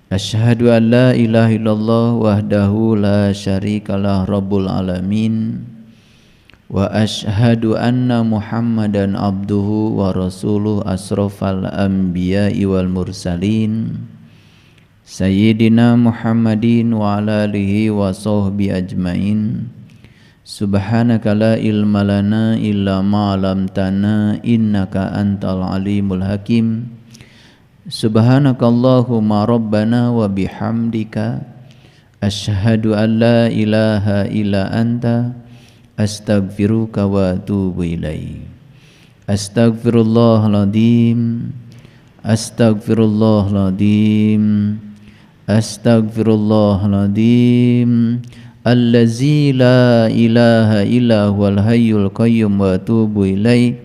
Asyhadu an la ilaha illallah wahdahu la syarikalah rabbul alamin. Wa asyhadu anna Muhammadan abduhu wa rasuluh asrofal anbiya'i wal mursalin. Sayyidina Muhammadin wa ala alihi wa sahbihi ajmain. Subhanaka la ilma lana illa ma 'allamtana innaka antal alimul hakim. Subhanakallahumma rabbana wa bihamdika asyhadu an la ilaha illa anta astaghfiruka wa atubu ilaik. Astaghfirullahaladzim, astaghfirullahaladzim, astaghfirullahaladzim, allazi la ilaha illa huwal hayyul qayyum wa atubu ilaik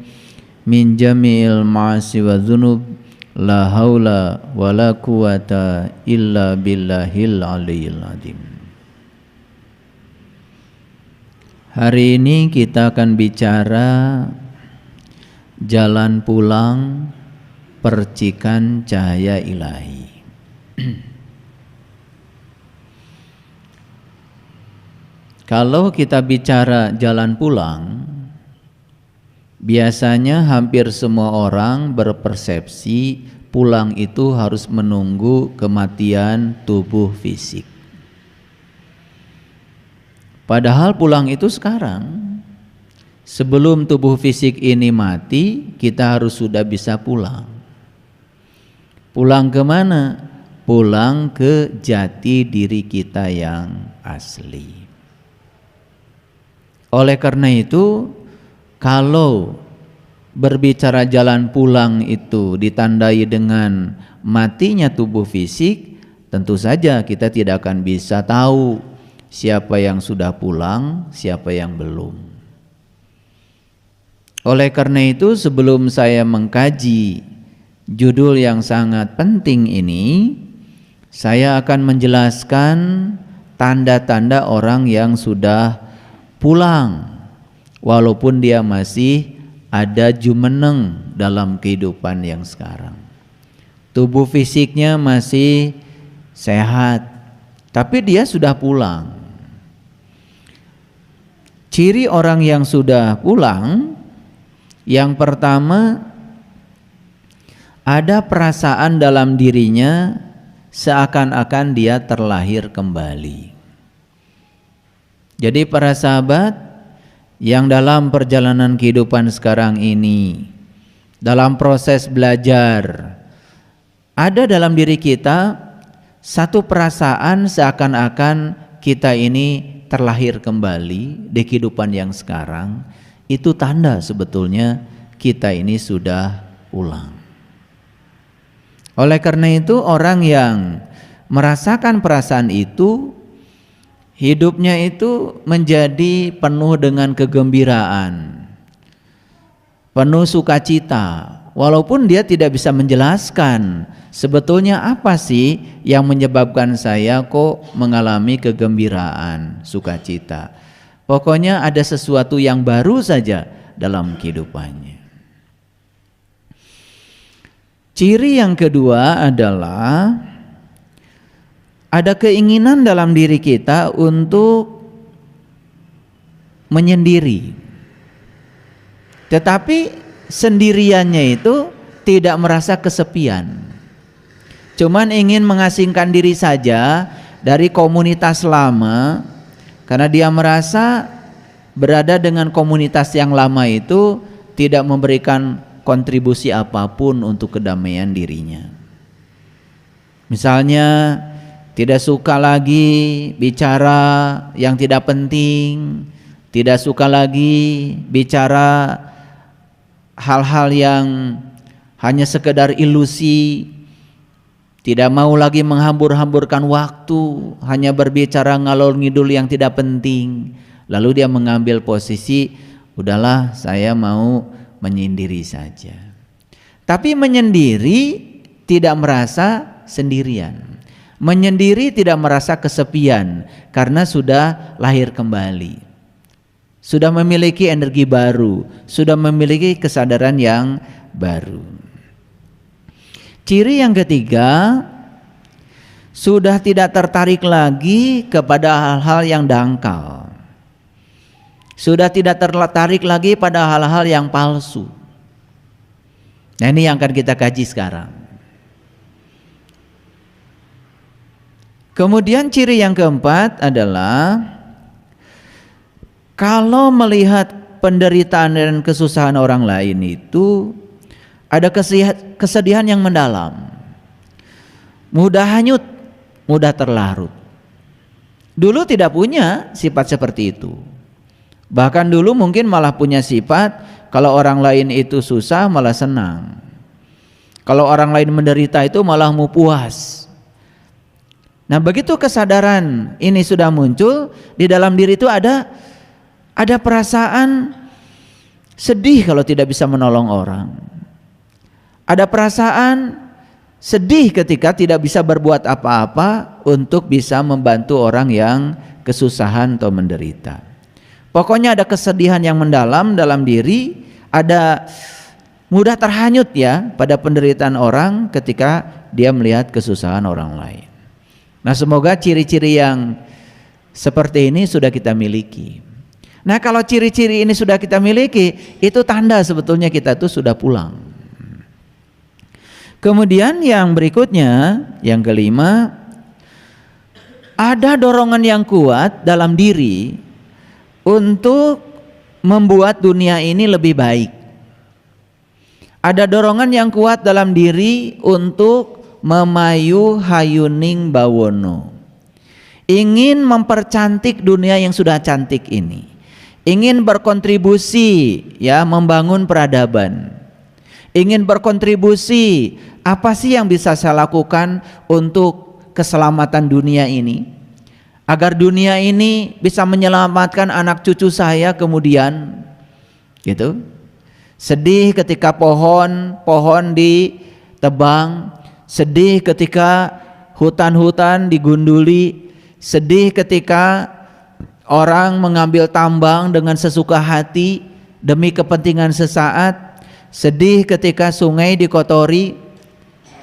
min jami'il ma'asi wa dzunub. La haula wa la quwata illa billahil aliyyil azim. Hari ini kita akan bicara jalan pulang percikan cahaya ilahi. Kalau kita bicara jalan pulang, biasanya hampir semua orang berpersepsi pulang itu harus menunggu kematian tubuh fisik. Padahal pulang itu sekarang. Sebelum tubuh fisik ini mati, kita harus sudah bisa pulang. Pulang ke mana? Pulang ke jati diri kita yang asli. Oleh karena itu, kalau berbicara jalan pulang itu ditandai dengan matinya tubuh fisik, tentu saja kita tidak akan bisa tahu siapa yang sudah pulang, siapa yang belum. Oleh karena itu, sebelum saya mengkaji judul yang sangat penting ini, saya akan menjelaskan tanda-tanda orang yang sudah pulang walaupun dia masih ada jumeneng dalam kehidupan yang sekarang. Tubuh fisiknya masih sehat, tapi dia sudah pulang. Ciri orang yang sudah pulang, yang pertama, ada perasaan dalam dirinya seakan-akan dia terlahir kembali. Jadi para sahabat yang dalam perjalanan kehidupan sekarang ini, dalam proses belajar, ada dalam diri kita satu perasaan seakan-akan kita ini terlahir kembali di kehidupan yang sekarang. Itu tanda sebetulnya kita ini sudah pulang. Oleh karena itu, orang yang merasakan perasaan itu, hidupnya itu menjadi penuh dengan kegembiraan, penuh sukacita, walaupun dia tidak bisa menjelaskan sebetulnya apa sih yang menyebabkan saya kok mengalami kegembiraan, sukacita. Pokoknya ada sesuatu yang baru saja dalam kehidupannya. Ciri yang kedua adalah ada keinginan dalam diri kita untuk menyendiri. Tetapi sendiriannya itu tidak merasa kesepian. Cuman ingin mengasingkan diri saja dari komunitas lama, karena dia merasa berada dengan komunitas yang lama itu tidak memberikan kontribusi apapun untuk kedamaian dirinya. Misalnya tidak suka lagi bicara yang tidak penting, tidak suka lagi bicara hal-hal yang hanya sekedar ilusi, tidak mau lagi menghambur-hamburkan waktu, hanya berbicara ngalor ngidul yang tidak penting. Lalu dia mengambil posisi, udahlah saya mau menyendiri saja. Tapi menyendiri tidak merasa sendirian. Menyendiri tidak merasa kesepian karena sudah lahir kembali, sudah memiliki energi baru, sudah memiliki kesadaran yang baru. Ciri yang ketiga, sudah tidak tertarik lagi kepada hal-hal yang dangkal, sudah tidak tertarik lagi pada hal-hal yang palsu. Nah, ini yang akan kita kaji sekarang. Kemudian ciri yang keempat adalah kalau melihat penderitaan dan kesusahan orang lain itu ada kesedihan yang mendalam, mudah hanyut, mudah terlarut. Dulu tidak punya sifat seperti itu. Bahkan dulu mungkin malah punya sifat kalau orang lain itu susah malah senang. Kalau orang lain menderita itu malah mau puas. Nah, begitu kesadaran ini sudah muncul, di dalam diri itu ada perasaan sedih kalau tidak bisa menolong orang. Ada perasaan sedih ketika tidak bisa berbuat apa-apa untuk bisa membantu orang yang kesusahan atau menderita. Pokoknya ada kesedihan yang mendalam dalam diri, ada mudah terhanyut ya pada penderitaan orang ketika dia melihat kesusahan orang lain. Nah, semoga ciri-ciri yang seperti ini sudah kita miliki. Nah, kalau ciri-ciri ini sudah kita miliki, itu tanda sebetulnya kita itu sudah pulang. Kemudian yang berikutnya, yang kelima, ada dorongan yang kuat dalam diri untuk membuat dunia ini lebih baik. Ada dorongan yang kuat dalam diri untuk memayu hayuning bawono, ingin mempercantik dunia yang sudah cantik ini, ingin berkontribusi ya membangun peradaban, ingin berkontribusi apa sih yang bisa saya lakukan untuk keselamatan dunia ini, agar dunia ini bisa menyelamatkan anak cucu saya kemudian, gitu. Sedih ketika pohon ditebang, sedih ketika hutan-hutan digunduli, sedih ketika orang mengambil tambang dengan sesuka hati demi kepentingan sesaat, sedih ketika sungai dikotori.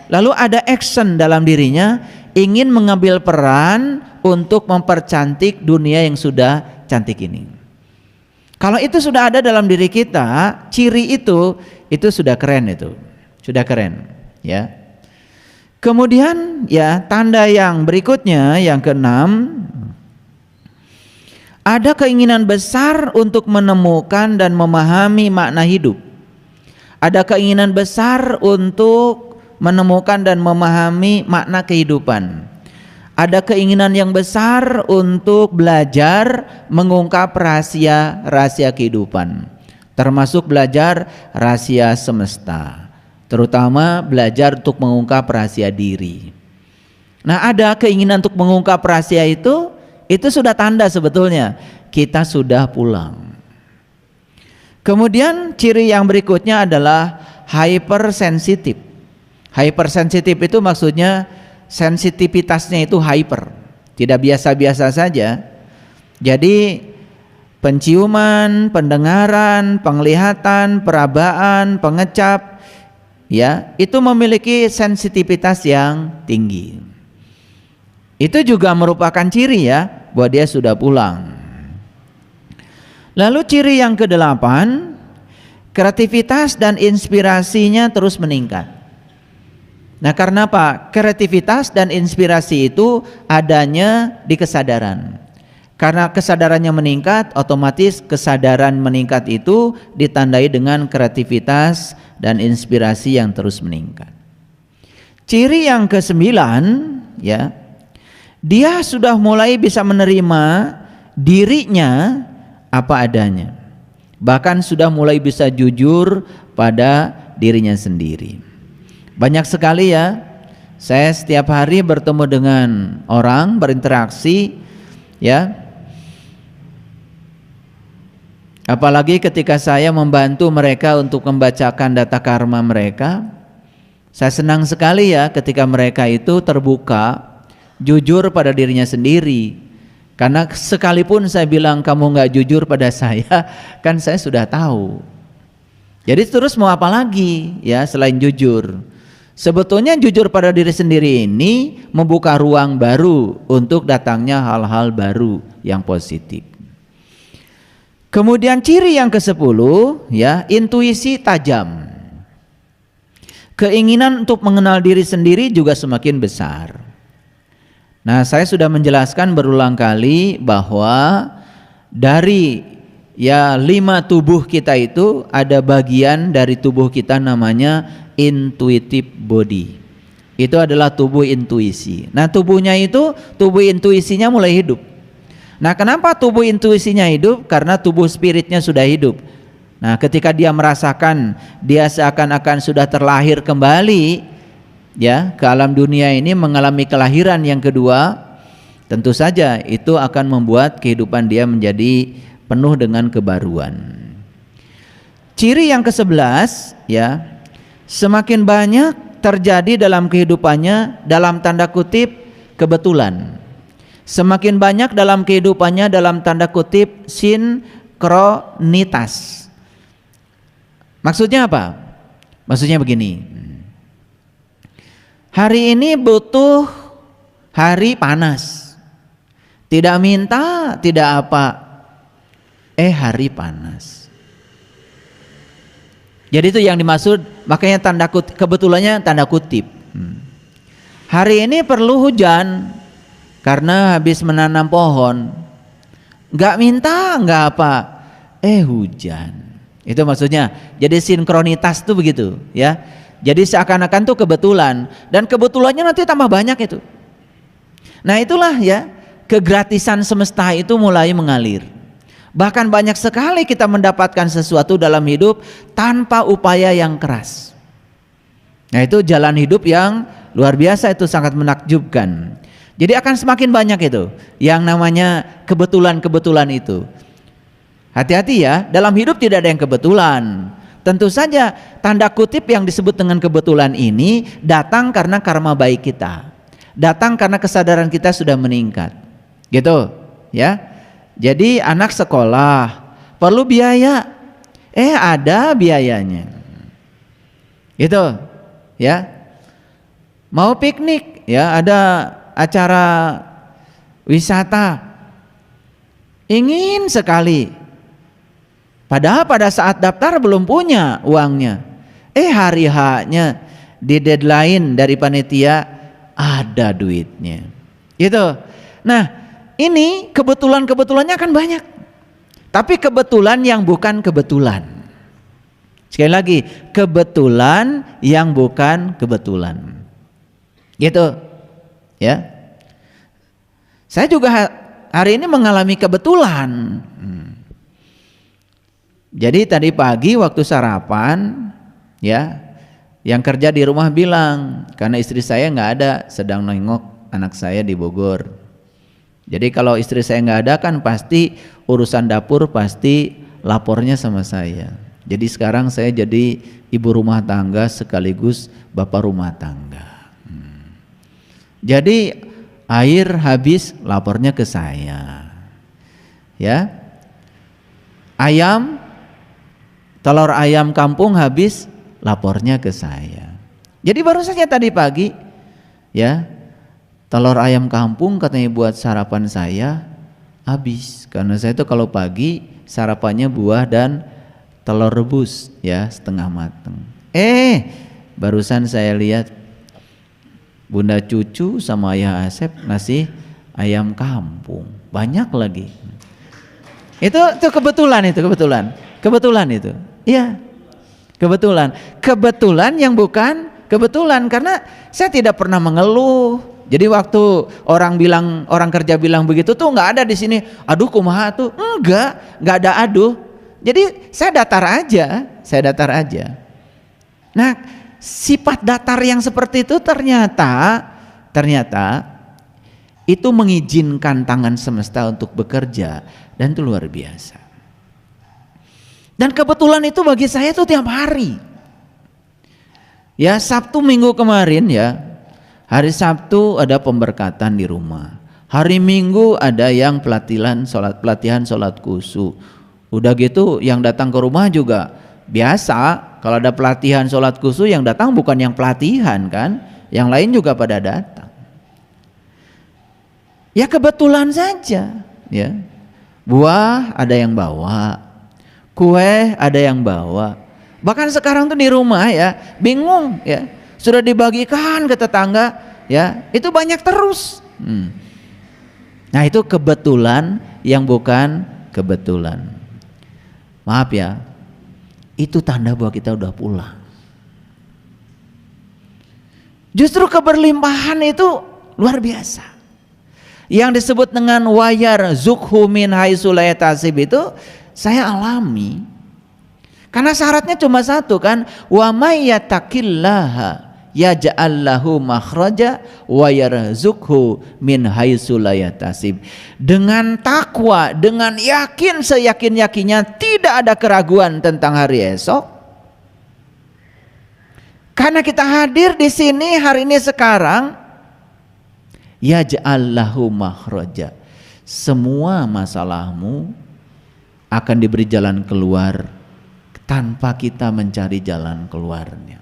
Lalu ada action dalam dirinya, ingin mengambil peran untuk mempercantik dunia yang sudah cantik ini. Kalau itu sudah ada dalam diri kita, ciri itu sudah keren, itu sudah keren ya. Kemudian ya tanda yang berikutnya, yang keenam, ada keinginan besar untuk menemukan dan memahami makna hidup. Ada keinginan besar untuk menemukan dan memahami makna kehidupan. Ada keinginan yang besar untuk belajar mengungkap rahasia kehidupan, termasuk belajar rahasia semesta, terutama belajar untuk mengungkap rahasia diri. Nah, ada keinginan untuk mengungkap rahasia itu sudah tanda sebetulnya kita sudah pulang. Kemudian ciri yang berikutnya adalah hypersensitif. Hypersensitif itu maksudnya sensitivitasnya itu hyper, tidak biasa-biasa saja. Jadi penciuman, pendengaran, penglihatan, perabaan, pengecap ya, itu memiliki sensitivitas yang tinggi. Itu juga merupakan ciri ya bahwa dia sudah pulang. Lalu ciri yang kedelapan, kreativitas dan inspirasinya terus meningkat. Nah, karena apa? Kreativitas dan inspirasi itu adanya di kesadaran. Karena kesadarannya meningkat, otomatis kesadaran meningkat itu ditandai dengan kreativitas dan inspirasi yang terus meningkat. Ciri yang kesembilan ya, dia sudah mulai bisa menerima dirinya apa adanya. Bahkan sudah mulai bisa jujur pada dirinya sendiri. Banyak sekali ya, saya setiap hari bertemu dengan orang, berinteraksi ya. Apalagi ketika saya membantu mereka untuk membacakan data karma mereka, saya senang sekali ya ketika mereka itu terbuka, jujur pada dirinya sendiri. Karena sekalipun saya bilang kamu nggak jujur pada saya, kan saya sudah tahu. Jadi terus mau apa lagi ya selain jujur? Sebetulnya jujur pada diri sendiri ini membuka ruang baru untuk datangnya hal-hal baru yang positif. Kemudian ciri yang ke-10 ya, intuisi tajam. Keinginan untuk mengenal diri sendiri juga semakin besar. Nah, saya sudah menjelaskan berulang kali bahwa dari 5 tubuh kita itu ada bagian dari tubuh kita namanya intuitive body. Itu adalah tubuh intuisi. Nah, tubuhnya itu, tubuh intuisinya mulai hidup. Nah, kenapa tubuh intuisinya hidup? Karena tubuh spiritnya sudah hidup. Nah, ketika dia merasakan dia seakan-akan sudah terlahir kembali ya ke alam dunia ini, mengalami kelahiran yang kedua, tentu saja itu akan membuat kehidupan dia menjadi penuh dengan kebaruan. Ciri yang ke-11 ya, semakin banyak terjadi dalam kehidupannya dalam tanda kutip kebetulan. Semakin banyak dalam kehidupannya dalam tanda kutip sinkronitas. Maksudnya apa? Maksudnya begini. Hari ini butuh hari panas. Tidak minta, tidak apa. Hari panas. Jadi itu yang dimaksud, makanya tanda kutip, kebetulannya tanda kutip. Hari ini perlu hujan karena habis menanam pohon. Nggak minta, nggak apa. Hujan. Itu maksudnya. Jadi sinkronitas tuh begitu, ya. Jadi seakan-akan tuh kebetulan, dan kebetulannya nanti tambah banyak itu. Nah, itulah ya, kegratisan semesta itu mulai mengalir. Bahkan banyak sekali kita mendapatkan sesuatu dalam hidup tanpa upaya yang keras. Nah, itu jalan hidup yang luar biasa, itu sangat menakjubkan. Jadi akan semakin banyak itu yang namanya kebetulan-kebetulan itu. Hati-hati ya, dalam hidup tidak ada yang kebetulan. Tentu saja tanda kutip yang disebut dengan kebetulan ini datang karena karma baik kita. Datang karena kesadaran kita sudah meningkat. Gitu, ya. Jadi anak sekolah perlu biaya. Ada biayanya. Gitu, ya. Mau piknik, ya, ada acara wisata. Ingin sekali. Padahal pada saat daftar belum punya uangnya. Hari H-nya di deadline dari panitia ada duitnya. Gitu. Nah, ini kebetulan-kebetulannya akan banyak. Tapi kebetulan yang bukan kebetulan. Sekali lagi, kebetulan yang bukan kebetulan. Gitu. Ya. Saya juga hari ini mengalami kebetulan. Jadi tadi pagi waktu sarapan, ya, yang kerja di rumah bilang, karena istri saya nggak ada, sedang nengok anak saya di Bogor. Jadi kalau istri saya nggak ada kan pasti urusan dapur pasti lapornya sama saya. Jadi sekarang saya jadi ibu rumah tangga sekaligus bapak rumah tangga. Jadi air habis lapornya ke saya, ya. Telur ayam kampung habis lapornya ke saya. Jadi baru saja tadi pagi, ya, telur ayam kampung katanya buat sarapan saya habis. Karena saya itu kalau pagi sarapannya buah dan telur rebus, ya, setengah matang. Barusan saya lihat Bunda Cucu sama Ayah Asep ngasih ayam kampung, banyak lagi. Itu kebetulan itu. Iya, kebetulan yang bukan kebetulan, karena saya tidak pernah mengeluh. Jadi waktu orang kerja bilang begitu tuh nggak ada di sini, aduh kumaha tuh, enggak ada aduh. Jadi saya datar aja. Nah, sifat datar yang seperti itu ternyata itu mengizinkan tangan semesta untuk bekerja, dan itu luar biasa. Dan kebetulan itu bagi saya itu tiap hari. Ya, Sabtu Minggu kemarin, ya, hari Sabtu ada pemberkatan di rumah. Hari Minggu ada yang pelatihan sholat khusyuk. Udah gitu yang datang ke rumah juga biasa, Kalau ada pelatihan sholat khusyuk, yang datang bukan yang pelatihan kan, yang lain juga pada datang. Ya kebetulan saja, ya. Buah ada yang bawa, kue ada yang bawa. Bahkan sekarang tuh di rumah ya, bingung ya, sudah dibagikan ke tetangga, ya itu banyak terus. Nah itu kebetulan yang bukan kebetulan. Maaf ya, itu tanda bahwa kita udah pulang. Justru keberlimpahan itu luar biasa. Yang disebut dengan wayar zukhu min haitsu la yahtasib itu saya alami. Karena syaratnya cuma satu kan, wa may yattaqillaha yaj'al lahu makhraja wa yarzuqhu min haitsu la yahtasib. Dengan takwa, dengan yakin seyakin-yakinnya tidak ada keraguan tentang hari esok. Karena kita hadir di sini hari ini sekarang, yaj'al lahu makhraja. Semua masalahmu akan diberi jalan keluar tanpa kita mencari jalan keluarnya.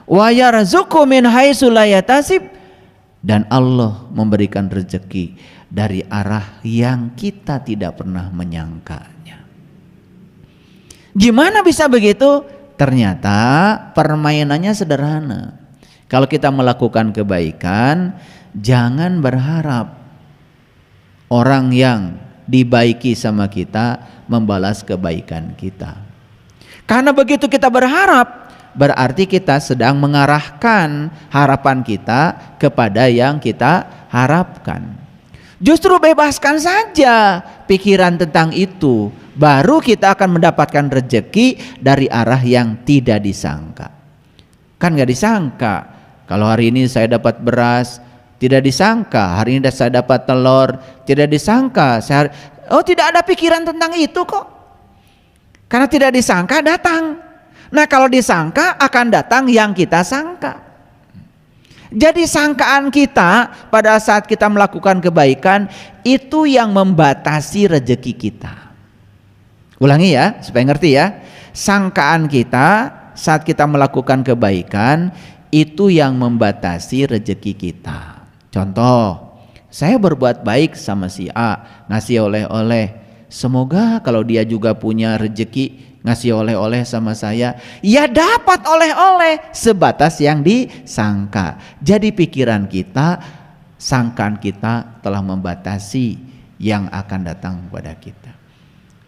Wa yarzuqhu min haitsu la yahtasib, dan Allah memberikan rezeki dari arah yang kita tidak pernah menyangkanya. Gimana bisa begitu? Ternyata permainannya sederhana. Kalau kita melakukan kebaikan, jangan berharap orang yang dibaiki sama kita membalas kebaikan kita. Karena begitu kita berharap, berarti kita sedang mengarahkan harapan kita kepada yang kita harapkan. Justru bebaskan saja pikiran tentang itu, baru kita akan mendapatkan rezeki dari arah yang tidak disangka. Kan gak disangka, kalau hari ini saya dapat beras, tidak disangka hari ini saya dapat telur, tidak disangka tidak ada pikiran tentang itu kok. Karena tidak disangka datang. Nah kalau disangka akan datang yang kita sangka. Jadi sangkaan kita pada saat kita melakukan kebaikan itu yang membatasi rezeki kita. Ulangi ya supaya ngerti ya. Sangkaan kita saat kita melakukan kebaikan itu yang membatasi rezeki kita. Contoh, saya berbuat baik sama si A, ngasih oleh-oleh. Semoga kalau dia juga punya rezeki ngasih oleh-oleh sama saya, ya dapat oleh-oleh sebatas yang disangka. Jadi pikiran kita, sangkaan kita telah membatasi yang akan datang kepada kita.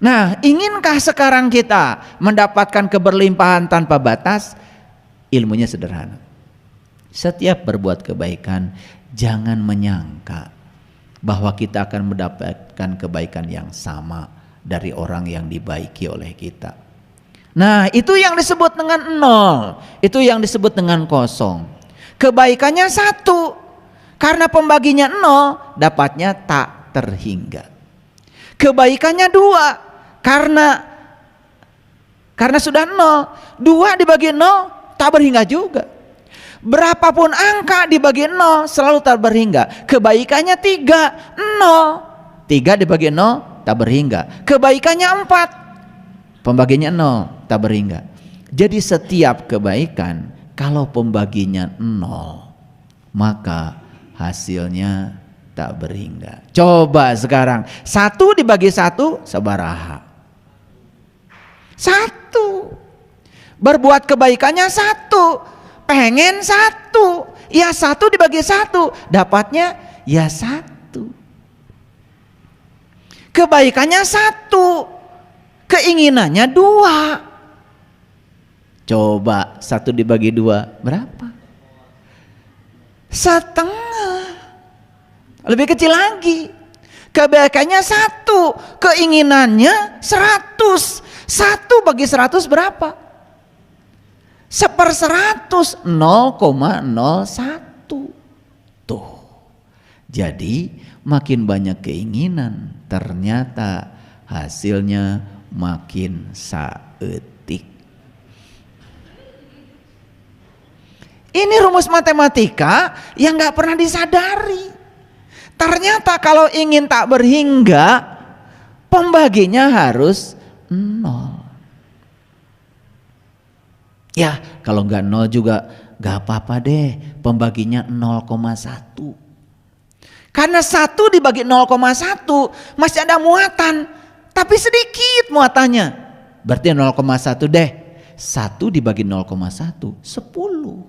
Nah, inginkah sekarang kita mendapatkan keberlimpahan tanpa batas? Ilmunya sederhana. Setiap berbuat kebaikan, jangan menyangka bahwa kita akan mendapatkan kebaikan yang sama dari orang yang dibaiki oleh kita. Nah itu yang disebut dengan nol, itu yang disebut dengan kosong. Kebaikannya satu, karena pembaginya nol, dapatnya tak terhingga. Kebaikannya dua, karena sudah nol, dua dibagi nol tak berhingga juga. Berapapun angka dibagi 0 selalu tak berhingga. Kebaikannya 3, 0. 3 dibagi 0 tak berhingga. Kebaikannya 4, pembaginya 0 tak berhingga. Jadi setiap kebaikan kalau pembaginya 0 maka hasilnya tak berhingga. Coba sekarang 1 dibagi 1 sabaraha. 1. Berbuat kebaikannya 1. Pengen 1, ya 1 dibagi 1 dapatnya ya 1. Kebaikannya 1, keinginannya 2. Coba 1 dibagi 2 berapa? Setengah. Lebih kecil lagi. Kebaikannya 1, keinginannya 100. 1 bagi 100 berapa? 1/100, 0,01. Tuh. Jadi makin banyak keinginan, ternyata hasilnya makin saeutik. Ini rumus matematika yang gak pernah disadari. Ternyata kalau ingin tak berhingga, pembaginya harus 0. Ya kalau nggak 0 juga nggak apa-apa deh, pembaginya 0,1. Karena 1 dibagi 0,1 masih ada muatan, tapi sedikit muatannya. Berarti 0,1 deh. 1 dibagi 0,1 10.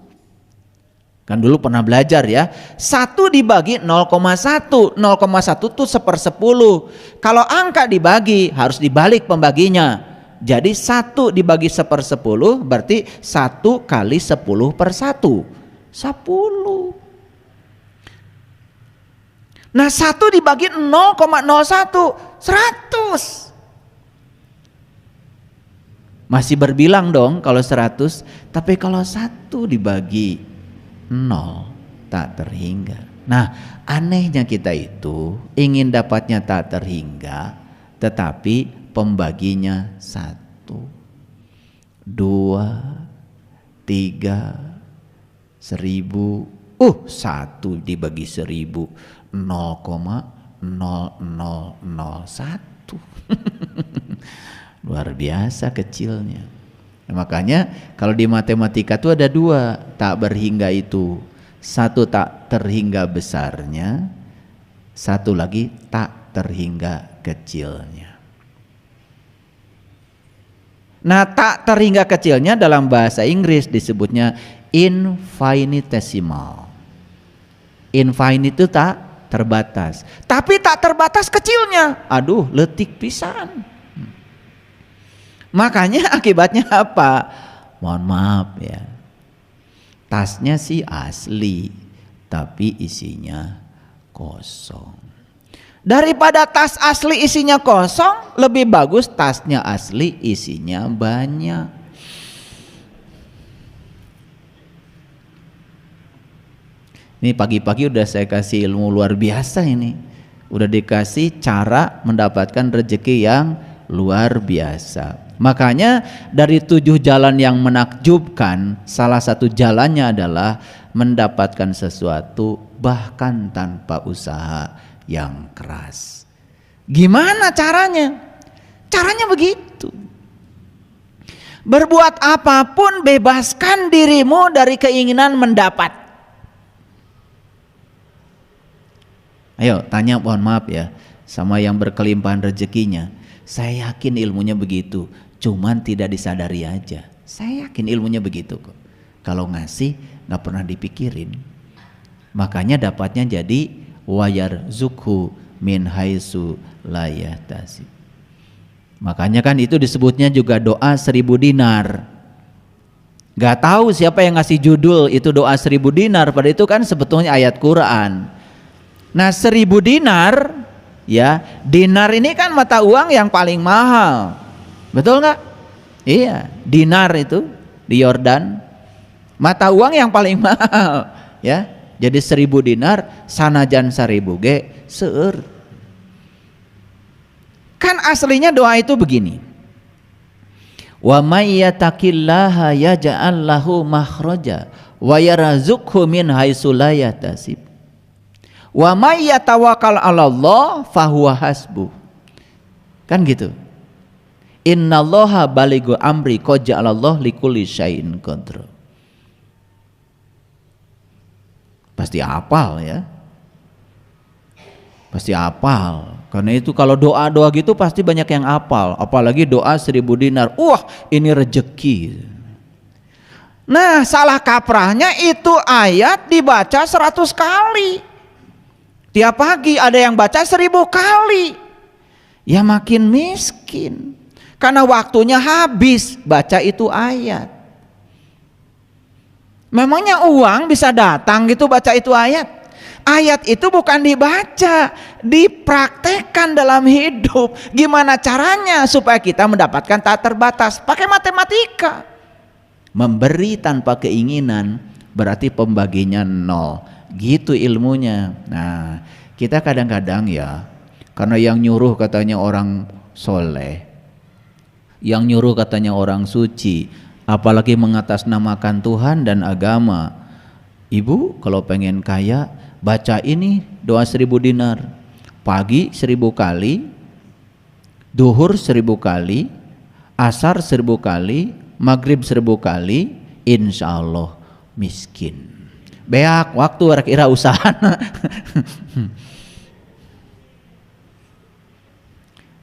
Kan dulu pernah belajar ya, 1 dibagi 0,1, 0,1 itu 1/10. Kalau angka dibagi harus dibalik pembaginya. Jadi 1 dibagi 1/10 berarti 1 kali 10/1, 10. Nah 1 dibagi 0,01, 100. Masih berbilang dong kalau 100, tapi kalau 1 dibagi 0 tak terhingga. Nah anehnya kita itu ingin dapatnya tak terhingga, tetapi pembaginya 1, 2, 3, 1000. 1 dibagi 1000 0,0001. Luar biasa kecilnya. Makanya kalau di matematika itu ada 2 tak berhingga itu. 1 tak terhingga besarnya, 1 lagi tak terhingga kecilnya. Nah tak terhingga kecilnya dalam bahasa Inggris disebutnya infinitesimal. Infinite itu tak terbatas. Tapi tak terbatas kecilnya, aduh letik pisan. Makanya akibatnya apa? Mohon maaf ya, tasnya sih asli tapi isinya kosong. Daripada tas asli isinya kosong, lebih bagus tasnya asli isinya banyak. Ini pagi-pagi udah saya kasih ilmu luar biasa ini. Udah dikasih cara mendapatkan rezeki yang luar biasa. Makanya dari 7 jalan yang menakjubkan, salah satu jalannya adalah mendapatkan sesuatu bahkan tanpa usaha yang keras. Gimana caranya? Caranya begitu. Berbuat apapun, bebaskan dirimu dari keinginan mendapat. Ayo tanya, mohon maaf ya, sama yang berkelimpahan rezekinya. Saya yakin ilmunya begitu, cuman tidak disadari aja. Saya yakin ilmunya begitu kok. Kalau ngasih nggak pernah dipikirin. Makanya dapatnya jadi wayar zukhu min haitsu la yahtasib. Makanya kan itu disebutnya juga doa 1000 dinar. Gak tahu siapa yang ngasih judul itu doa 1000 dinar, pada itu kan sebetulnya ayat Quran. Nah 1000 dinar ya, dinar ini kan mata uang yang paling mahal, betul nggak? Iya, dinar itu di Yordan mata uang yang paling mahal ya. Jadi 1000 dinar sanajan 1000 ge seueur. Kan aslinya doa itu begini, wa may yattaqillaha yaj'al lahu makhraja wa yarzuqhu min haitsu la yahtasib wa may yatawakkal 'alallah fahuwa hasbuh. Kan gitu. Innallaha balighu amri qad ja'alallahu likulli syai'in qadra. Pasti hafal ya. Pasti hafal. Karena itu kalau doa-doa gitu pasti banyak yang hafal. Apalagi doa 1000 dinar. Wah, ini rezeki. Nah, salah kaprahnya itu ayat dibaca 100 kali. Tiap pagi ada yang baca 1000 kali. Ya makin miskin. Karena waktunya habis baca itu ayat. Memangnya uang bisa datang gitu baca itu ayat? Ayat itu bukan dibaca, dipraktekkan dalam hidup. Gimana caranya supaya kita mendapatkan tak terbatas? Pakai matematika. Memberi tanpa keinginan berarti pembaginya 0. Gitu ilmunya. Nah, kita kadang-kadang ya, karena yang nyuruh katanya orang soleh, yang nyuruh katanya orang suci, apalagi mengatasnamakan Tuhan dan agama. Ibu kalau pengen kaya, baca ini doa 1000 dinar. Pagi 1000 kali, duhur 1000 kali, asar 1000 kali, maghrib 1000 kali, insya Allah miskin. Beak waktu rek ira usahana.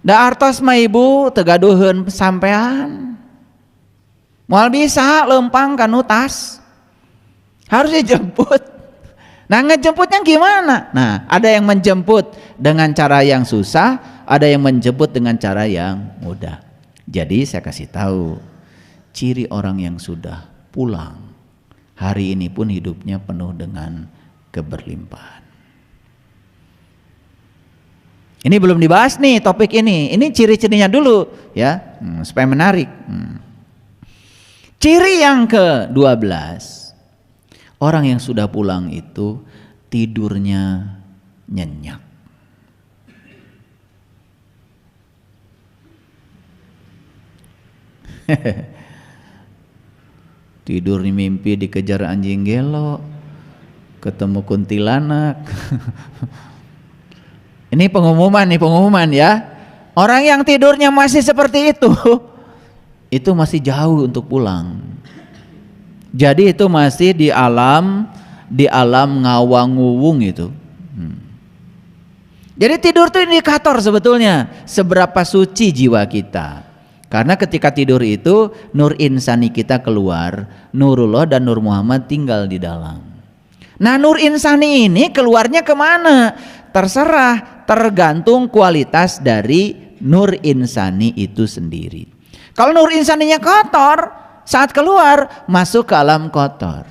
Da artos mah ibu tegaduheun sampean. Moal bisa lempang kanu tas. Harus dijemput. Nah, ngejemputnya gimana? Nah, ada yang menjemput dengan cara yang susah, ada yang menjemput dengan cara yang mudah. Jadi saya kasih tahu ciri orang yang sudah pulang hari ini pun hidupnya penuh dengan keberlimpahan. Ini belum dibahas nih topik ini. Ini ciri-cirinya dulu ya, supaya menarik. Ciri yang ke-12, orang yang sudah pulang itu tidurnya nyenyak. Tidur di mimpi dikejar anjing gelo, ketemu kuntilanak. Ini pengumuman ya. Orang yang tidurnya masih seperti itu masih jauh untuk pulang. Jadi itu masih di alam ngawang-nguwung itu. Jadi tidur itu indikator sebetulnya seberapa suci jiwa kita. Karena ketika tidur itu nur insani kita keluar, Nurullah dan Nur Muhammad tinggal di dalam. Nah, nur insani ini keluarnya kemana? Terserah, tergantung kualitas dari nur insani itu sendiri. Kalau nur insaninya kotor, saat keluar masuk ke alam kotor.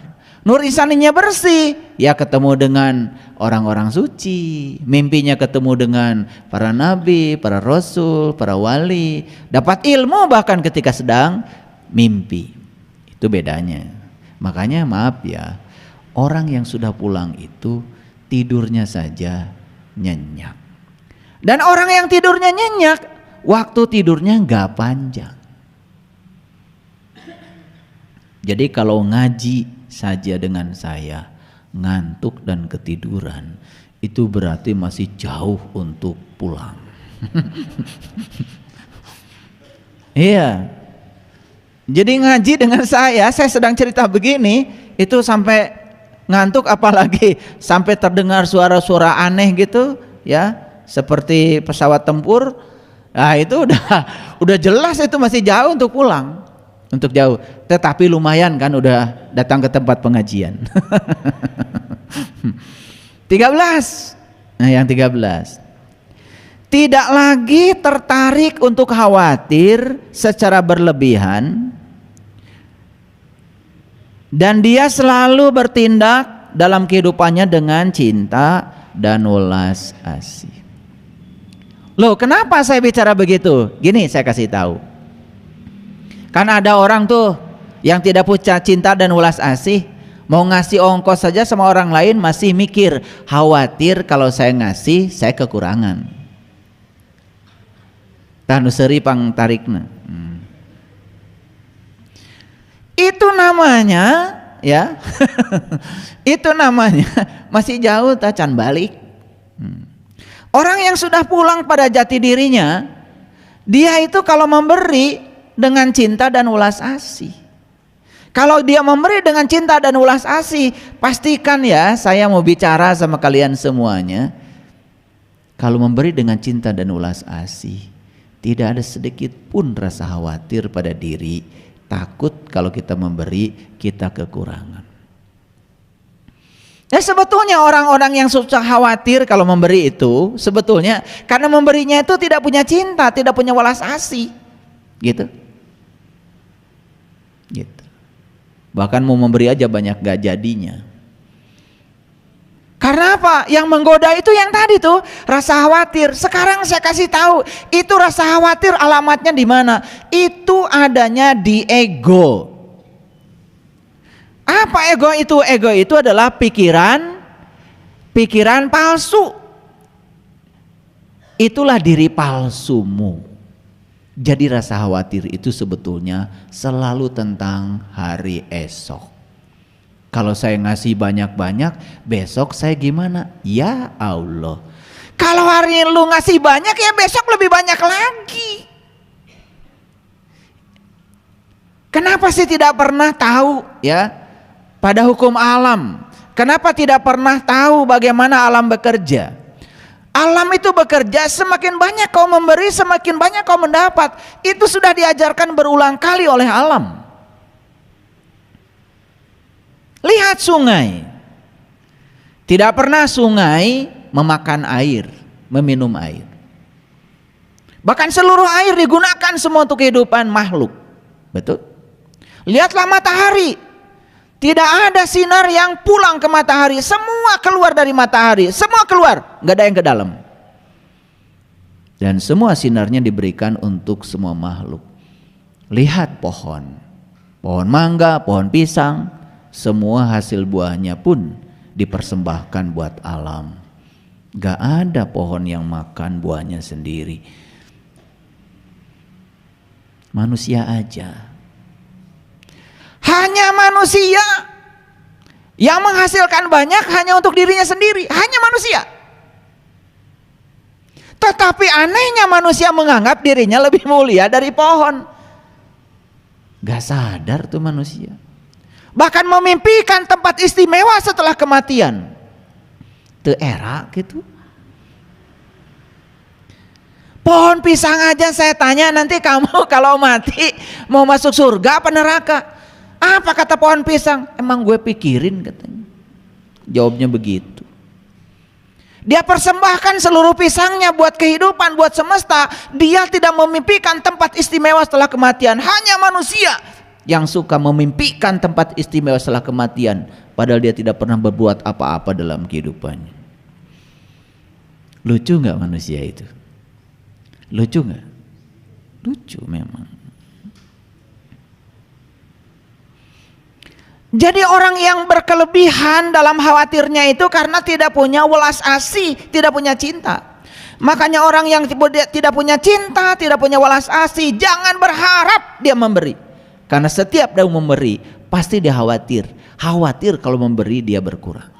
Nur insaninya bersih, ya ketemu dengan orang-orang suci, mimpinya ketemu dengan para nabi, para rasul, para wali, dapat ilmu bahkan ketika sedang mimpi. Itu bedanya. Makanya maaf ya, orang yang sudah pulang itu tidurnya saja nyenyak. Dan orang yang tidurnya nyenyak, waktu tidurnya nggak panjang. Jadi kalau ngaji saja dengan saya ngantuk dan ketiduran, itu berarti masih jauh untuk pulang. Iya. Jadi ngaji dengan saya sedang cerita begini, itu sampai ngantuk, apalagi sampai terdengar suara-suara aneh gitu ya, seperti pesawat tempur. Nah, itu udah jelas itu masih jauh untuk pulang. Untuk jauh, tetapi lumayan kan udah datang ke tempat pengajian. 13. Nah, yang 13. Tidak lagi tertarik untuk khawatir secara berlebihan, dan dia selalu bertindak dalam kehidupannya dengan cinta dan welas asih. Loh, kenapa saya bicara begitu? Gini, saya kasih tahu. Karena ada orang tuh yang tidak punya cinta dan welas asih, mau ngasih ongkos saja sama orang lain masih mikir, khawatir kalau saya ngasih saya kekurangan. Tanu seri pang tarikna. Itu namanya ya. Itu namanya masih jauh tacan balik. Orang yang sudah pulang pada jati dirinya, dia itu kalau memberi dengan cinta dan welas asih. Kalau dia memberi dengan cinta dan welas asih, pastikan ya, saya mau bicara sama kalian semuanya. Kalau memberi dengan cinta dan welas asih, tidak ada sedikit pun rasa khawatir pada diri, takut kalau kita memberi kita kekurangan. Ya, sebetulnya orang-orang yang susah khawatir kalau memberi itu sebetulnya karena memberinya itu tidak punya cinta, tidak punya welas asih, gitu. Bahkan mau memberi aja banyak gak jadinya. Karena apa? Yang menggoda itu yang tadi tuh rasa khawatir. Sekarang saya kasih tahu, itu rasa khawatir alamatnya di mana? Itu adanya di ego. Apa ego itu? Ego itu adalah pikiran palsu. Itulah diri palsumu. Jadi rasa khawatir itu sebetulnya selalu tentang hari esok. Kalau saya ngasih banyak-banyak, besok saya gimana? Ya Allah. Kalau hari ini lu ngasih banyak, ya besok lebih banyak lagi. Kenapa sih tidak pernah tahu ya pada hukum alam? Kenapa tidak pernah tahu bagaimana alam bekerja? Alam itu bekerja, semakin banyak kau memberi, semakin banyak kau mendapat. Itu sudah diajarkan berulang kali oleh alam. Lihat sungai. Tidak pernah sungai memakan air, meminum air. Bahkan seluruh air digunakan semua untuk kehidupan makhluk. Betul? Lihatlah matahari. Tidak ada sinar yang pulang ke matahari, semua keluar dari matahari, semua keluar, nggak ada yang ke dalam. Dan semua sinarnya diberikan untuk semua makhluk. Lihat pohon, pohon mangga, pohon pisang, semua hasil buahnya pun dipersembahkan buat alam. Nggak ada pohon yang makan buahnya sendiri. Manusia aja. Hanya manusia yang menghasilkan banyak hanya untuk dirinya sendiri, hanya manusia. Tetapi anehnya manusia menganggap dirinya lebih mulia dari pohon. Gak sadar tuh manusia. Bahkan memimpikan tempat istimewa setelah kematian. Teu era gitu. Pohon pisang aja saya tanya, nanti kamu kalau mati mau masuk surga apa neraka? Apa kata pohon pisang? Emang gue pikirin katanya. Jawabnya begitu. Dia persembahkan seluruh pisangnya buat kehidupan, buat semesta. Dia tidak memimpikan tempat istimewa setelah kematian. Hanya manusia yang suka memimpikan tempat istimewa setelah kematian, padahal dia tidak pernah berbuat apa-apa dalam kehidupannya. Lucu nggak manusia itu? Lucu nggak? Lucu memang. Jadi orang yang berkelebihan dalam khawatirnya itu karena tidak punya welas asih, tidak punya cinta. Makanya orang yang tidak punya cinta, tidak punya welas asih, jangan berharap dia memberi. Karena setiap dia memberi, pasti dia khawatir. Khawatir kalau memberi dia berkurang.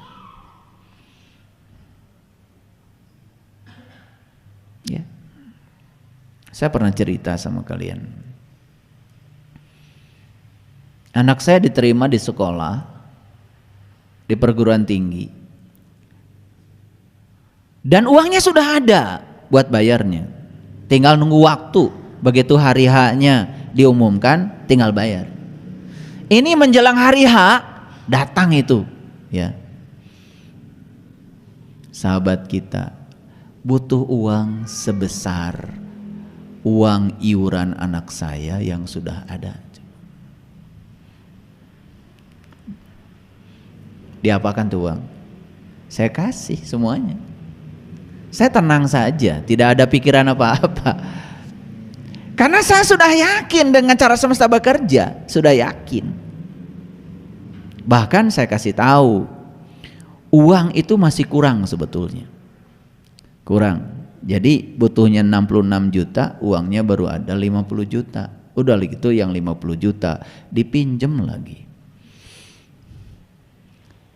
Ya. Saya pernah cerita sama kalian. Anak saya diterima di sekolah, di perguruan tinggi, dan uangnya sudah ada buat bayarnya. Tinggal nunggu waktu, begitu hari H-nya diumumkan, tinggal bayar. Ini menjelang hari H, datang itu, ya. Sahabat kita butuh uang sebesar uang iuran anak saya yang sudah ada. Diapakan tuh uang? Saya kasih semuanya. Saya tenang saja, tidak ada pikiran apa-apa. Karena saya sudah yakin dengan cara semesta bekerja, sudah yakin. Bahkan saya kasih tahu, uang itu masih kurang sebetulnya. Kurang. Jadi butuhnya 66 juta, uangnya baru ada 50 juta. Udah gitu yang 50 juta dipinjem lagi.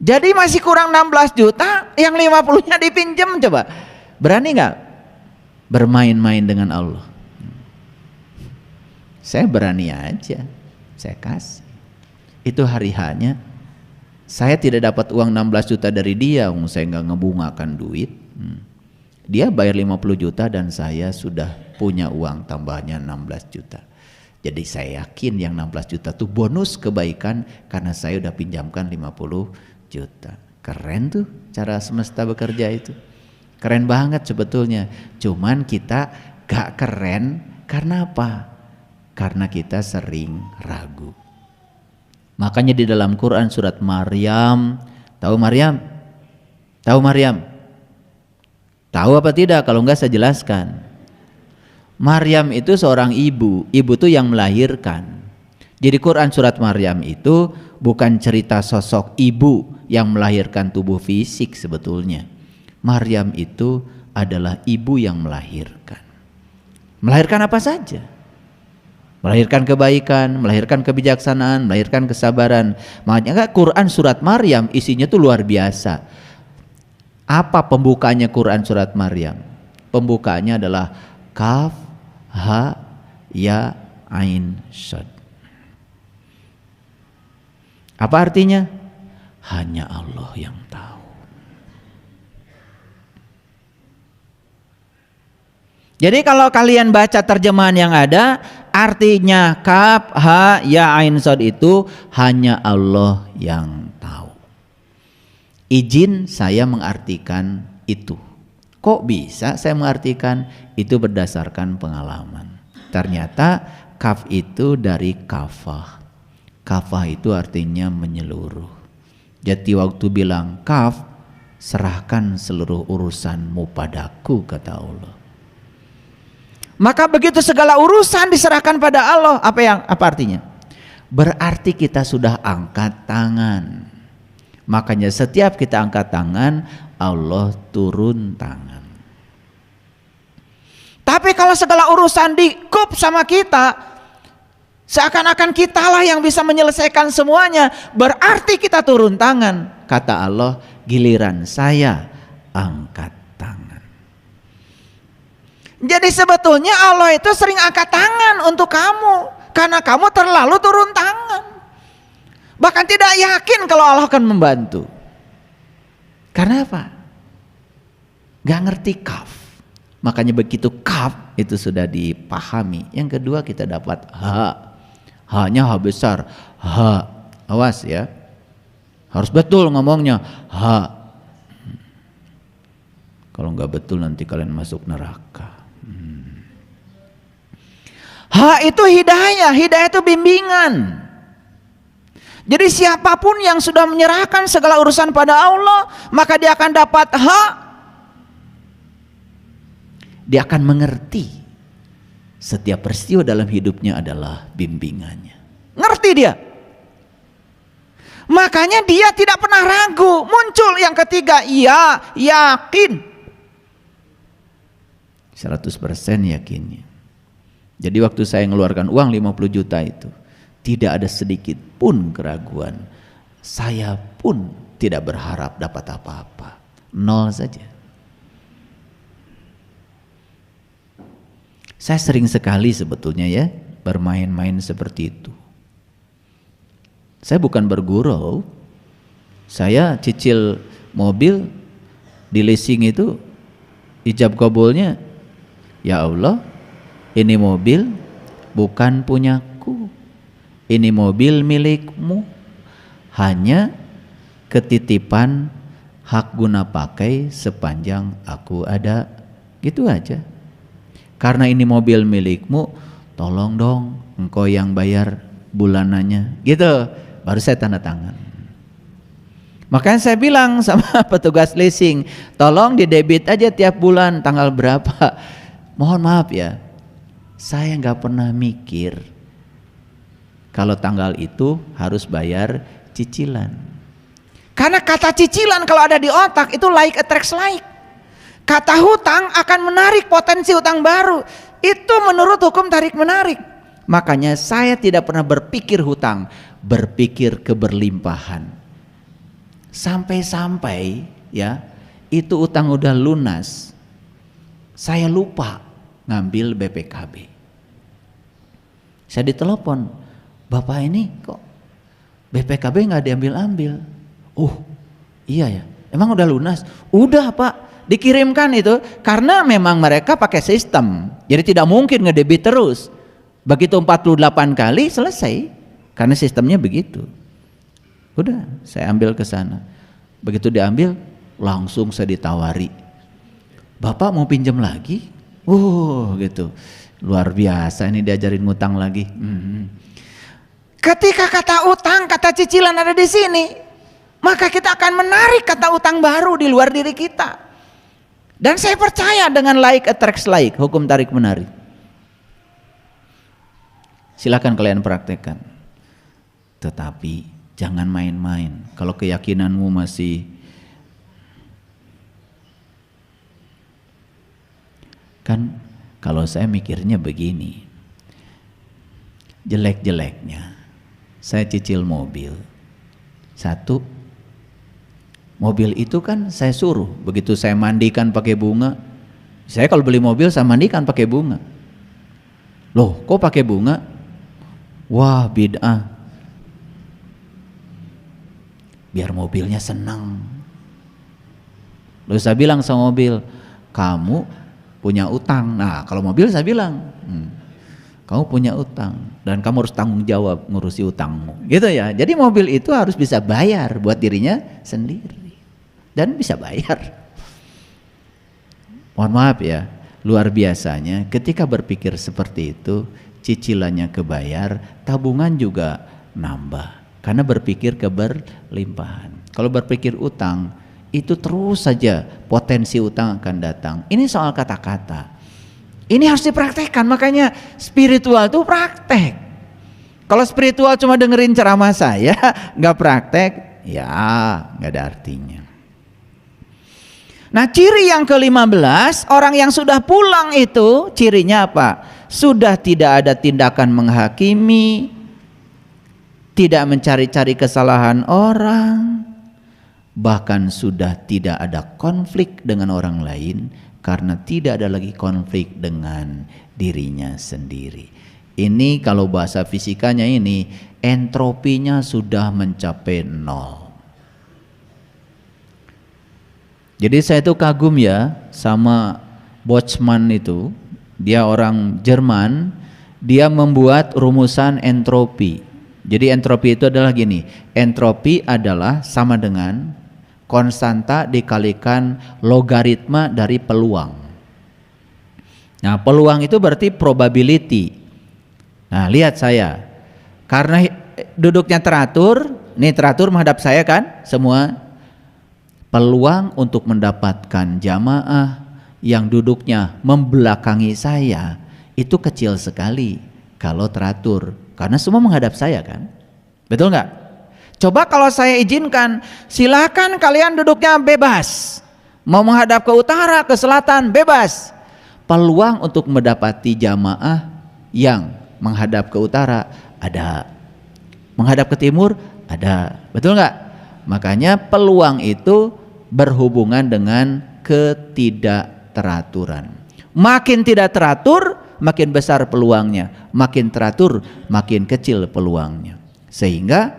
Jadi masih kurang 16 juta, yang 50-nya dipinjam. Coba, berani nggak bermain-main dengan Allah? Saya berani aja, saya kasih. Itu hari H-nya. Saya tidak dapat uang 16 juta dari dia, saya nggak ngebungakan duit. Dia bayar 50 juta dan saya sudah punya uang tambahnya 16 juta. Jadi saya yakin yang 16 juta itu bonus kebaikan karena saya udah pinjamkan 50 juta. Keren tuh cara semesta bekerja itu. Keren banget sebetulnya. Cuman kita gak keren karena apa? Karena kita sering ragu. Makanya di dalam Quran surat Maryam, tahu Maryam? Tahu Maryam? Tahu apa tidak? Kalau enggak saya jelaskan. Maryam itu seorang ibu. Ibu itu yang melahirkan. Jadi Quran surat Maryam itu bukan cerita sosok ibu yang melahirkan tubuh fisik sebetulnya. Maryam itu adalah ibu yang melahirkan. Melahirkan apa saja? Melahirkan kebaikan, melahirkan kebijaksanaan, melahirkan kesabaran. Makanya Quran surat Maryam isinya tuh luar biasa. Apa pembukanya Quran surat Maryam? Pembukanya adalah Kaf, Ha, Ya, Ain, Shad. Apa artinya? Hanya Allah yang tahu. Jadi kalau kalian baca terjemahan yang ada, artinya kaf, ha, ya, ain, shad itu hanya Allah yang tahu. Izin saya mengartikan itu. Kok bisa saya mengartikan? Itu berdasarkan pengalaman. Ternyata kaf itu dari kafah. Kafah itu artinya menyeluruh. Jadi waktu bilang kaf, serahkan seluruh urusanmu padaku, kata Allah. Maka begitu segala urusan diserahkan pada Allah, apa artinya? Berarti kita sudah angkat tangan. Makanya setiap kita angkat tangan, Allah turun tangan. Tapi kalau segala urusan dikup sama kita, seakan-akan kitalah yang bisa menyelesaikan semuanya, berarti kita turun tangan. Kata Allah, giliran saya angkat tangan. Jadi sebetulnya Allah itu sering angkat tangan untuk kamu, karena kamu terlalu turun tangan. Bahkan tidak yakin kalau Allah akan membantu. Karena apa? Gak ngerti kaf. Makanya begitu kaf itu sudah dipahami. Yang kedua kita dapat ha. Ha-nya ha besar. Ha. Awas ya. Harus betul ngomongnya. Ha. Kalau nggak betul nanti kalian masuk neraka. Ha itu hidayah. Hidayah itu bimbingan. Jadi siapapun yang sudah menyerahkan segala urusan pada Allah, maka dia akan dapat ha. Dia akan mengerti setiap peristiwa dalam hidupnya adalah bimbingannya. Ngerti dia. Makanya dia tidak pernah ragu. Muncul yang ketiga, iya, yakin. 100% yakinnya. Jadi waktu saya mengeluarkan uang 50 juta itu, tidak ada sedikit pun keraguan. Saya pun tidak berharap dapat apa-apa. 0 saja. Saya sering sekali sebetulnya ya bermain-main seperti itu. Saya bukan bergurau. Saya cicil mobil di leasing itu, ijab kabulnya, ya Allah, ini mobil bukan punyaku. Ini mobil milikmu. Hanya ketitipan hak guna pakai sepanjang aku ada. Gitu aja. Karena ini mobil milikmu, tolong dong engkau yang bayar bulanannya. Gitu, baru saya tanda tangan. Makanya saya bilang sama petugas leasing, tolong didebit aja tiap bulan tanggal berapa. Mohon maaf ya, saya nggak pernah mikir kalau tanggal itu harus bayar cicilan. Karena kata cicilan kalau ada di otak itu like attracts like. Kata hutang akan menarik potensi hutang baru. Itu menurut hukum tarik menarik. Makanya saya tidak pernah berpikir hutang, berpikir keberlimpahan. Sampai-sampai ya, itu utang udah lunas, saya lupa ngambil BPKB. Saya ditelepon, Bapak ini kok BPKB nggak diambil-ambil? Iya ya, emang udah lunas? Udah Pak. Dikirimkan itu karena memang mereka pakai sistem, jadi tidak mungkin ngedebit terus. Begitu 48 kali selesai, karena sistemnya begitu. Udah, saya ambil ke sana. Begitu diambil, langsung saya ditawari, Bapak mau pinjam lagi? Gitu, luar biasa ini diajarin ngutang lagi. Ketika kata utang, kata cicilan ada di sini, maka kita akan menarik kata utang baru di luar diri kita. Dan saya percaya dengan like attracts like, hukum tarik menarik. Silakan kalian praktekkan. Tetapi jangan main-main. Kalau keyakinanmu masih kan, kalau saya mikirnya begini, jelek-jeleknya saya cicil mobil. Satu, mobil itu kan saya suruh, begitu saya mandikan pakai bunga. Saya kalau beli mobil saya mandikan pakai bunga. Loh, kok pakai bunga? Wah, bid'ah. biar mobilnya senang. Lalu saya bilang sama mobil, kamu punya utang. Nah kalau mobil saya bilang, kamu punya utang dan kamu harus tanggung jawab ngurusi utangmu, gitu ya. Jadi mobil itu harus bisa bayar buat dirinya sendiri dan bisa bayar. Mohon maaf ya, luar biasanya ketika berpikir seperti itu, cicilannya kebayar, tabungan juga nambah karena berpikir keberlimpahan. Kalau berpikir utang, itu terus saja potensi utang akan datang. Ini soal kata-kata, ini harus dipraktekkan. Makanya spiritual itu praktek. Kalau spiritual cuma dengerin ceramah saya nggak praktek, ya nggak ada artinya. Nah ciri yang ke-15, orang yang sudah pulang itu cirinya apa? Sudah tidak ada tindakan menghakimi, tidak mencari-cari kesalahan orang, bahkan sudah tidak ada konflik dengan orang lain karena tidak ada lagi konflik dengan dirinya sendiri. Ini kalau bahasa fisikanya ini entropinya sudah mencapai 0. Jadi saya itu kagum ya sama Boltzmann itu, dia orang Jerman, dia membuat rumusan entropi. Jadi entropi itu adalah gini, entropi adalah sama dengan konstanta dikalikan logaritma dari peluang. Nah peluang itu berarti probability. Nah lihat saya, karena duduknya teratur, ini teratur menghadap saya kan semua. Peluang untuk mendapatkan jamaah yang duduknya membelakangi saya itu kecil sekali kalau teratur, karena semua menghadap saya kan, betul nggak? Coba kalau saya izinkan, silakan kalian duduknya bebas, mau menghadap ke utara, ke selatan bebas, peluang untuk mendapati jamaah yang menghadap ke utara ada, menghadap ke timur ada, betul nggak? Makanya peluang itu berhubungan dengan ketidakteraturan. Makin tidak teratur, makin besar peluangnya. Makin teratur, makin kecil peluangnya. Sehingga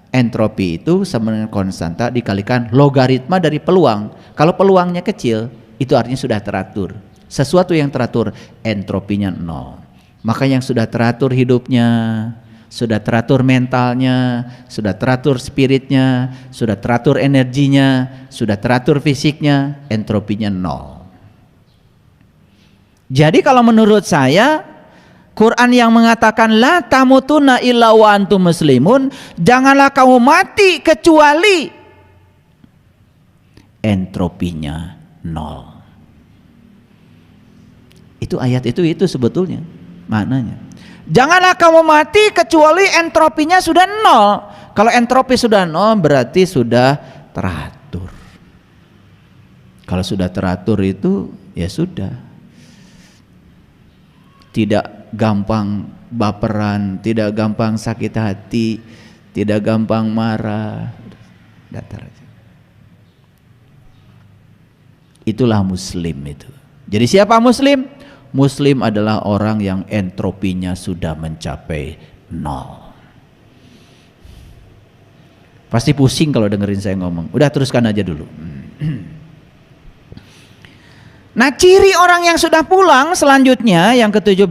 entropi itu sama dengan konstanta dikalikan logaritma dari peluang. Kalau peluangnya kecil, itu artinya sudah teratur. Sesuatu yang teratur, entropinya 0. Maka yang sudah teratur hidupnya, sudah teratur mentalnya, sudah teratur spiritnya, sudah teratur energinya, sudah teratur fisiknya, entropinya 0. Jadi kalau menurut saya, Quran yang mengatakan la tamutunna illa wa antum muslimun, janganlah kamu mati kecuali entropinya 0. Itu ayat itu sebetulnya maknanya. Janganlah kamu mati kecuali entropinya sudah 0. Kalau entropi sudah 0 berarti sudah teratur. Kalau sudah teratur itu ya sudah. Tidak gampang baperan, tidak gampang sakit hati, tidak gampang marah. Datar aja. Itulah muslim itu. Jadi siapa muslim? Muslim adalah orang yang entropinya sudah mencapai 0. Pasti pusing kalau dengerin saya ngomong. Udah teruskan aja dulu. Nah ciri orang yang sudah pulang selanjutnya yang ke-17,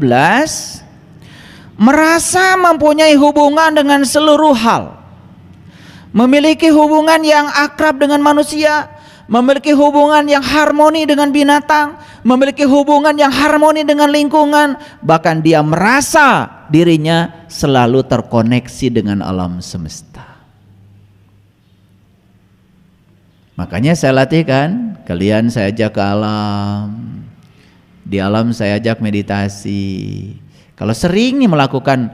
merasa mempunyai hubungan dengan seluruh hal, memiliki hubungan yang akrab dengan manusia, memiliki hubungan yang harmoni dengan binatang, memiliki hubungan yang harmoni dengan lingkungan, bahkan dia merasa dirinya selalu terkoneksi dengan alam semesta. Makanya saya latihkan, kalian saya ajak ke alam, di alam saya ajak meditasi. Kalau sering melakukan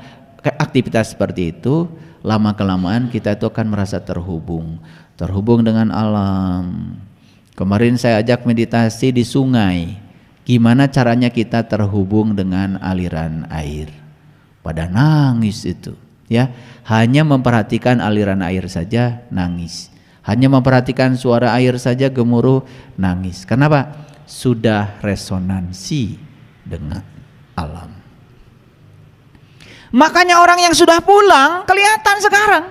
aktivitas seperti itu, lama-kelamaan kita itu akan merasa terhubung dengan alam. Kemarin saya ajak meditasi di sungai. Gimana caranya kita terhubung dengan aliran air? Pada nangis itu, ya. Hanya memperhatikan aliran air saja nangis. Hanya memperhatikan suara air saja gemuruh nangis. Kenapa? Sudah resonansi dengan alam. Makanya orang yang sudah pulang kelihatan sekarang.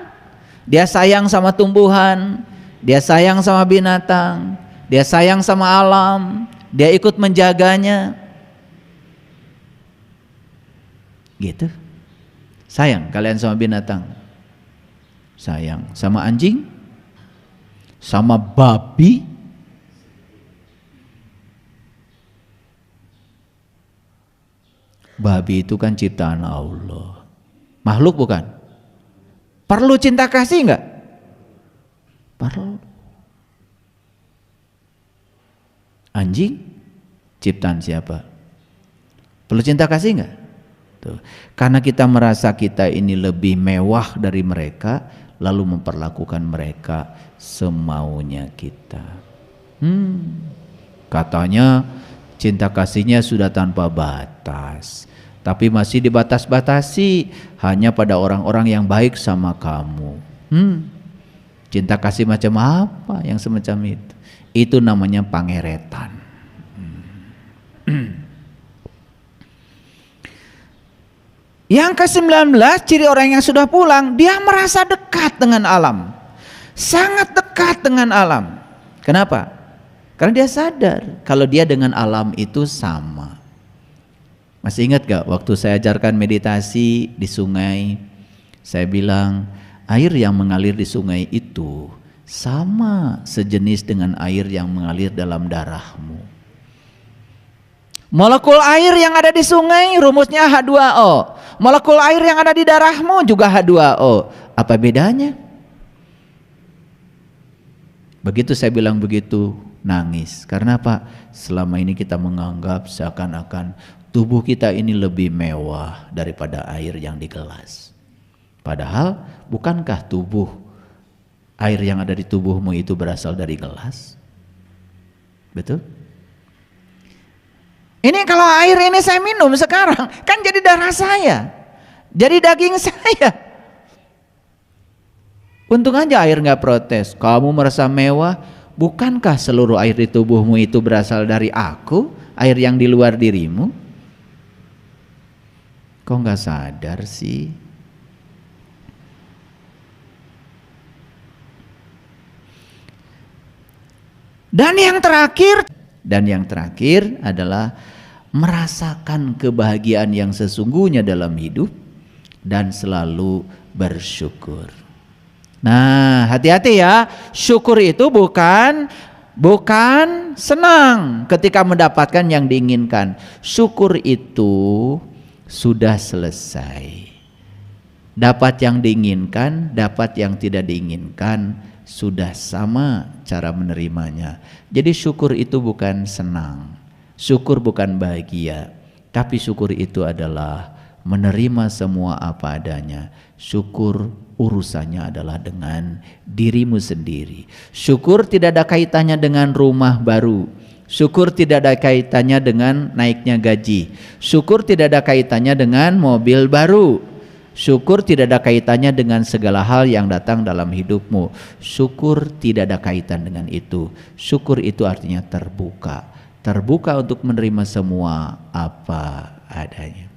Dia sayang sama tumbuhan, dia sayang sama binatang, dia sayang sama alam, dia ikut menjaganya. Gitu. Sayang kalian sama binatang? Sayang. Sama anjing? Sama babi? Babi itu kan ciptaan Allah. Makhluk bukan? Perlu cinta kasih enggak? Perlu. Anjing ciptaan siapa? Perlu cinta kasih enggak? Tuh. Karena kita merasa kita ini lebih mewah dari mereka, lalu memperlakukan mereka semaunya kita. Katanya cinta kasihnya sudah tanpa batas, tapi masih dibatas-batasi hanya pada orang-orang yang baik sama kamu. Cinta kasih macam apa yang semacam itu? Itu namanya pangeretan. Yang ke-19, ciri orang yang sudah pulang, dia merasa dekat dengan alam. Sangat dekat dengan alam. Kenapa? Karena dia sadar kalau dia dengan alam itu sama. Masih ingat gak waktu saya ajarkan meditasi di sungai, saya bilang air yang mengalir di sungai itu sama sejenis dengan air yang mengalir dalam darahmu. Molekul air yang ada di sungai rumusnya H2O. Molekul air yang ada di darahmu juga H2O. Apa bedanya? Begitu saya bilang begitu, nangis. Karena apa? Selama ini kita menganggap seakan-akan tubuh kita ini lebih mewah daripada air yang di gelas. Padahal bukankah tubuh air yang ada di tubuhmu itu berasal dari gelas? Betul? Ini kalau air ini saya minum sekarang, kan jadi darah saya, jadi daging saya. Untung aja air nggak protes. Kamu merasa mewah, bukankah seluruh air di tubuhmu itu berasal dari aku, air yang di luar dirimu? Kok nggak sadar sih? Dan yang terakhir adalah merasakan kebahagiaan yang sesungguhnya dalam hidup dan selalu bersyukur. Nah, hati-hati ya. Syukur itu bukan senang ketika mendapatkan yang diinginkan. Syukur itu sudah selesai. Dapat yang diinginkan, dapat yang tidak diinginkan, sudah sama cara menerimanya. Jadi syukur itu bukan senang, syukur bukan bahagia, tapi syukur itu adalah menerima semua apa adanya. Syukur urusannya adalah dengan dirimu sendiri. Syukur tidak ada kaitannya dengan rumah baru. Syukur tidak ada kaitannya dengan naiknya gaji. Syukur tidak ada kaitannya dengan mobil baru. Syukur tidak ada kaitannya dengan segala hal yang datang dalam hidupmu. Syukur tidak ada kaitan dengan itu. Syukur itu artinya terbuka. Terbuka untuk menerima semua apa adanya.